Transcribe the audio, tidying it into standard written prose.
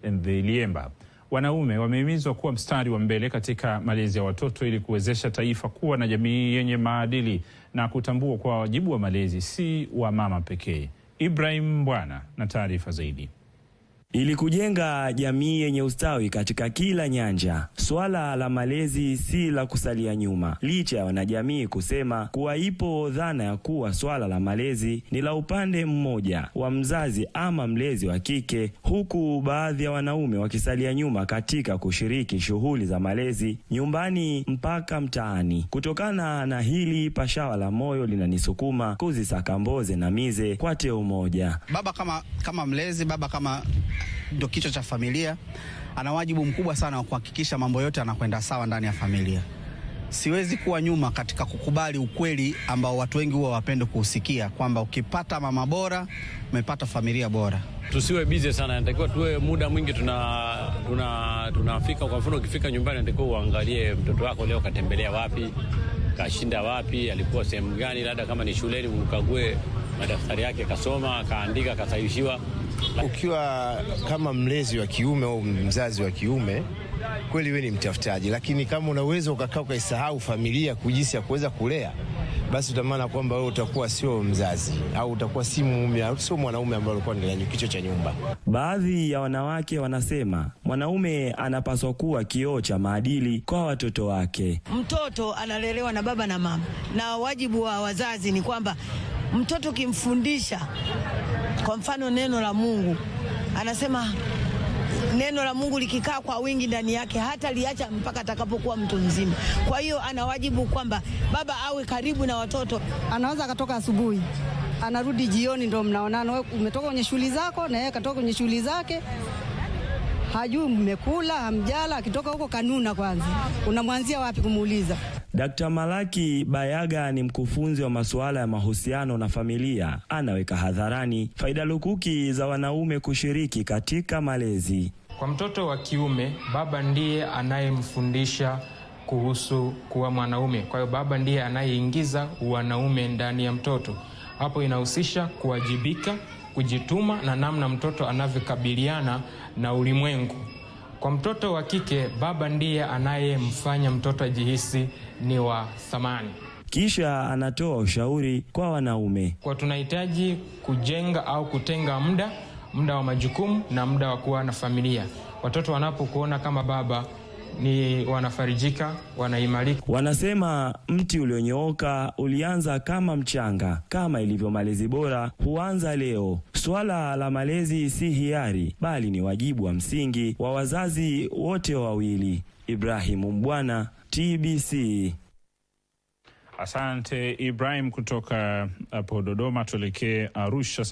Ndhiliemba. Wanaume wamehimizwa kuwa mstari wa mbele katika malezi ya watoto ili kuwezesha taifa kuwa na jamii yenye maadili na kutambua kwa wajibu wa malezi si wa mama pekee. Ibrahim Mbwana na taarifa zaidi. Ili kujenga jamii yenye ustawi katika kila nyanja, swala la malezi si la kusalia nyuma. Licha ya wanajamii kusema kuwa ipo dhana ya kuwa swala la malezi ni la upande mmoja wa mzazi ama mlezi wa kike, huku baadhi ya wanaume wakisalia nyuma katika kushiriki shughuli za malezi nyumbani mpaka mtaani. Kutokana na hili, pashawa la moyo linanisukuma kuzisaka mboze na mize kwa teo moja. Baba kama mlezi, baba kama ndio kichwa cha familia, ana wajibu mkubwa sana wa kuhakikisha mambo yote yanakwenda sawa ndani ya familia. Siwezi kuwa nyuma katika kukubali ukweli ambao watu wengi huwa wapende kuusikia, kwamba ukipata mama bora, umepata familia bora. Tusiwe busy sana, inatakiwa tuwe muda mwingi tunafika. Kwa mfano, ukifika nyumbani inatakiwa uangalie mtoto wako leo katembelea wapi, kashinda wapi, alikuwa sehemu gani, labda kama ni shuleni ukague madaftari yake, kasoma, kaandika, kasahishiwa. Ukiwa kama mlezi wa kiume au mzazi wa kiume, kweli wewe ni mtafutaji, lakini kama unaweza ukakaa ukaisahau familia kujisi ya kuweza kulea, basi utamana kwamba wewe utakuwa sio mzazi au utakuwa si mume au sio mwanaume ambaye alikuwa ni kichwa cha nyumba. Baadhi ya wanawake wanasema mwanaume anapaswa kuwa kioo cha maadili kwa watoto wake. Mtoto analelewa na baba na mama, na wajibu wa wazazi ni kwamba mtoto kimfundisha, kwa mfano neno la Mungu, anasema neno la Mungu likikaa kwa wingi ndani yake hata liacha mpaka atakapokuwa mtu mzima. Kwa hiyo ana wajibu kwamba baba awe karibu na watoto. Anaweza katoka asubuhi, anarudi jioni, ndio mnaonana, wewe umetoka kwenye shughuli zako na yeye katoka kwenye shughuli zake. Hajui mmekula, hamjala, akitoka huko kanuna kwanza. Unamwanzia wapi kumuuliza? Dr. Malaki Bayaga ni mkufunzi wa masuala ya mahusiano na familia. Anaweka hadharani faida lukuki za wanaume kushiriki katika malezi. Kwa mtoto wa kiume, baba ndiye anayemfundisha kuhusu kuwa mwanaume. Kwa hiyo baba ndiye anayeingiza wanaume ndani ya mtoto. Hapo inahusisha kuwajibika, kujituma na namna mtoto anavyokabiliana na ulimwengu. Kwa mtoto wa kike, baba ndiye anayemfanya mtoto ajihisi ni wa thamani. Kisha anatoa ushauri kwa wanaume. Kwa tunahitaji kujenga au kutenga muda wa majukumu na muda wa kuwa na familia. Watoto wanapokuona kama baba ni wanafarijika, wanaimarika. Wanasema mti ulionyooka ulianza kama mchanga. Kama ilivyo malezi bora huanza leo. Swala la malezi si hiari, bali ni wajibu wa msingi wa wazazi wote wawili. Ibrahim Mbwana, TBC. Asante Ibrahim kutoka hapo Dodoma. Tuelekee Arusha sasa.